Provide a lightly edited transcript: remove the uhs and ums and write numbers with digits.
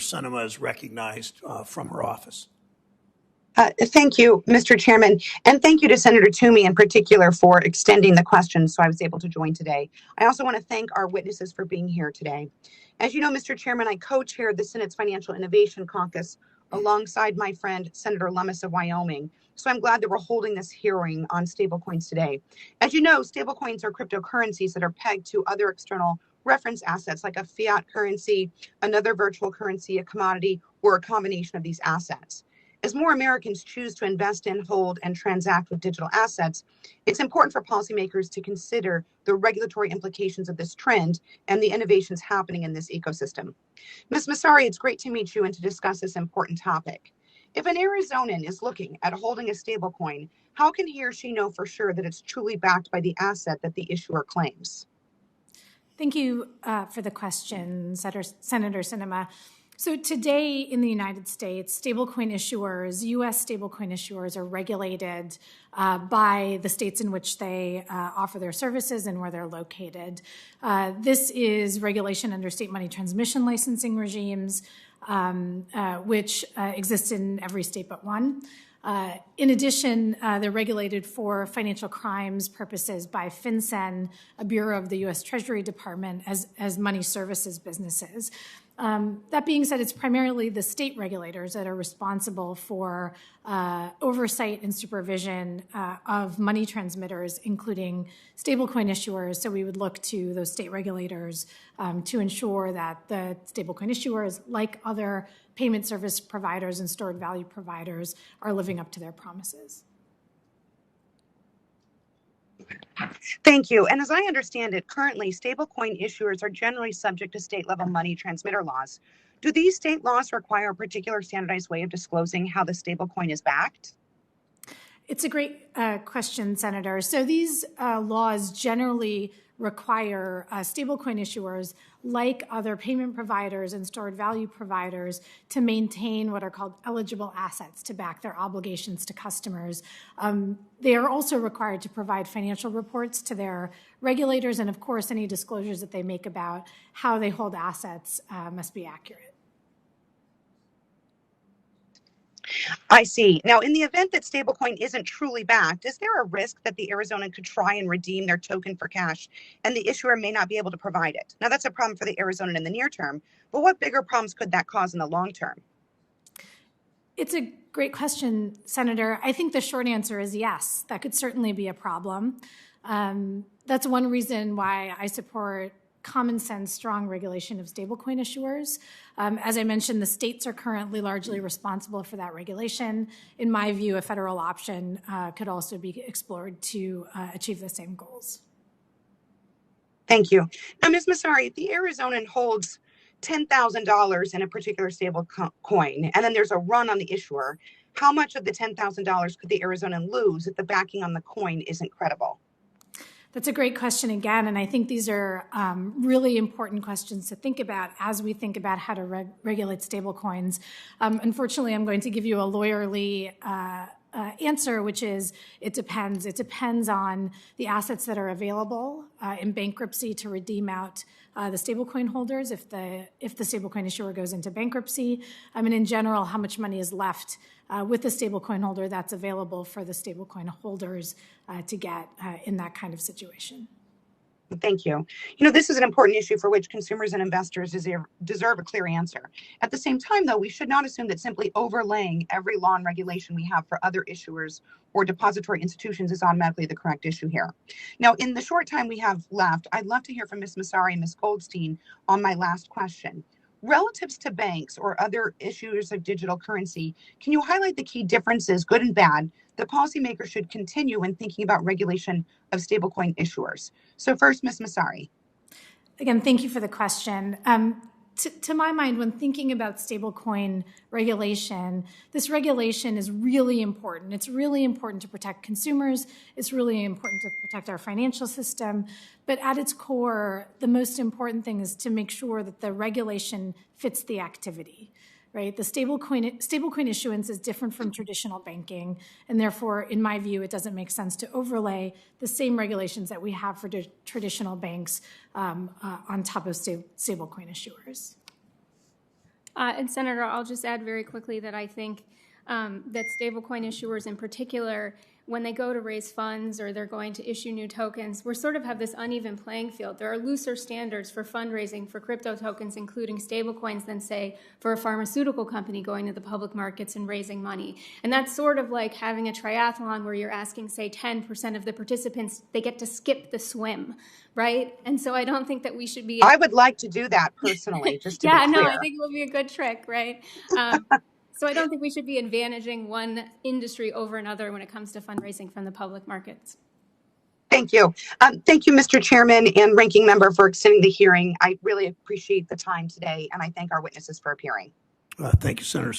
Sinema is recognized from her office. Thank you, Mr. Chairman, and thank you to Senator Toomey in particular for extending the questions so I was able to join today. I also want to thank our witnesses for being here today. As you know, Mr. Chairman, I co-chaired the Senate's Financial Innovation Caucus alongside my friend, Senator Lummis of Wyoming. So I'm glad that we're holding this hearing on stablecoins today. As you know, stablecoins are cryptocurrencies that are pegged to other external reference assets like a fiat currency, another virtual currency, a commodity, or a combination of these assets. As more Americans choose to invest in, hold, and transact with digital assets, it's important for policymakers to consider the regulatory implications of this trend and the innovations happening in this ecosystem. Ms. Massari, it's great to meet you and to discuss this important topic. If an Arizonan is looking at holding a stablecoin, how can he or she know for sure that it's truly backed by the asset that the issuer claims? Thank you for the question, Senator Sinema. So today in the United States, stablecoin issuers, U.S. stablecoin issuers are regulated by the states in which they offer their services and where they're located. This is regulation under state money transmission licensing regimes, which exist in every state but one. In addition, they're regulated for financial crimes purposes by FinCEN, a bureau of the U.S. Treasury Department, as money services businesses. That being said, it's primarily the state regulators that are responsible for oversight and supervision of money transmitters, including stablecoin issuers. So we would look to those state regulators to ensure that the stablecoin issuers, like other payment service providers and stored value providers, are living up to their promises. Thank you. And as I understand it, currently, stablecoin issuers are generally subject to state-level money transmitter laws. Do these state laws require a particular standardized way of disclosing how the stablecoin is backed? It's a great question, Senator. So these laws generally require stablecoin issuers, like other payment providers and stored value providers, to maintain what are called eligible assets to back their obligations to customers. They are also required to provide financial reports to their regulators, and of course, any disclosures that they make about how they hold assets must be accurate. I see. Now, in the event that stablecoin isn't truly backed, is there a risk that the Arizonan could try and redeem their token for cash and the issuer may not be able to provide it? Now, that's a problem for the Arizonan in the near term, but what bigger problems could that cause in the long term? It's a great question, Senator. I think the short answer is yes. That could certainly be a problem. That's one reason why I support common sense, strong regulation of stablecoin issuers. As I mentioned, the states are currently largely responsible for that regulation. In my view, a federal option could also be explored to achieve the same goals. Thank you. Now, Ms. Massari, if the Arizonan holds $10,000 in a particular stable coin, and then there's a run on the issuer, how much of the $10,000 could the Arizonan lose if the backing on the coin isn't credible? That's a great question again, and I think these are really important questions to think about as we think about how to regulate stablecoins. Unfortunately, I'm going to give you a lawyerly answer, which is it depends. It depends on the assets that are available in bankruptcy to redeem out the stablecoin holders if the stablecoin issuer goes into bankruptcy. And in general, how much money is left with the stablecoin holder that's available for the stablecoin holders to get in that kind of situation. Thank you. You know, this is an important issue for which consumers and investors deserve a clear answer. At the same time, though, we should not assume that simply overlaying every law and regulation we have for other issuers or depository institutions is automatically the correct issue here. Now, in the short time we have left, I'd love to hear from Ms. Massari and Ms. Goldstein on my last question. Relatives to banks or other issuers of digital currency, can you highlight the key differences, good and bad, that policymakers should continue when thinking about regulation of stablecoin issuers? So first, Ms. Massari. Again, thank you for the question. To my mind, when thinking about stablecoin regulation, this regulation is really important. It's really important to protect consumers. It's really important to protect our financial system. But at its core, the most important thing is to make sure that the regulation fits the activity, right? The stablecoin issuance is different from traditional banking, and therefore, in my view, it doesn't make sense to overlay the same regulations that we have for traditional banks on top of stablecoin issuers. And Senator, I'll just add very quickly that I think that stablecoin issuers in particular, when they go to raise funds or they're going to issue new tokens, we sort of have this uneven playing field. There are looser standards for fundraising for crypto tokens, including stablecoins, than, say, for a pharmaceutical company going to the public markets and raising money. And that's sort of like having a triathlon where you're asking, say, 10% of the participants, they get to skip the swim, right? And so I don't think that we should be... I would like to do that personally, just to be clear. Yeah, no, I think it will be a good trick, right? So I don't think we should be advantaging one industry over another when it comes to fundraising from the public markets. Thank you. Thank you, Mr. Chairman and Ranking Member, for extending the hearing. I really appreciate the time today, and I thank our witnesses for appearing. Thank you, Senator.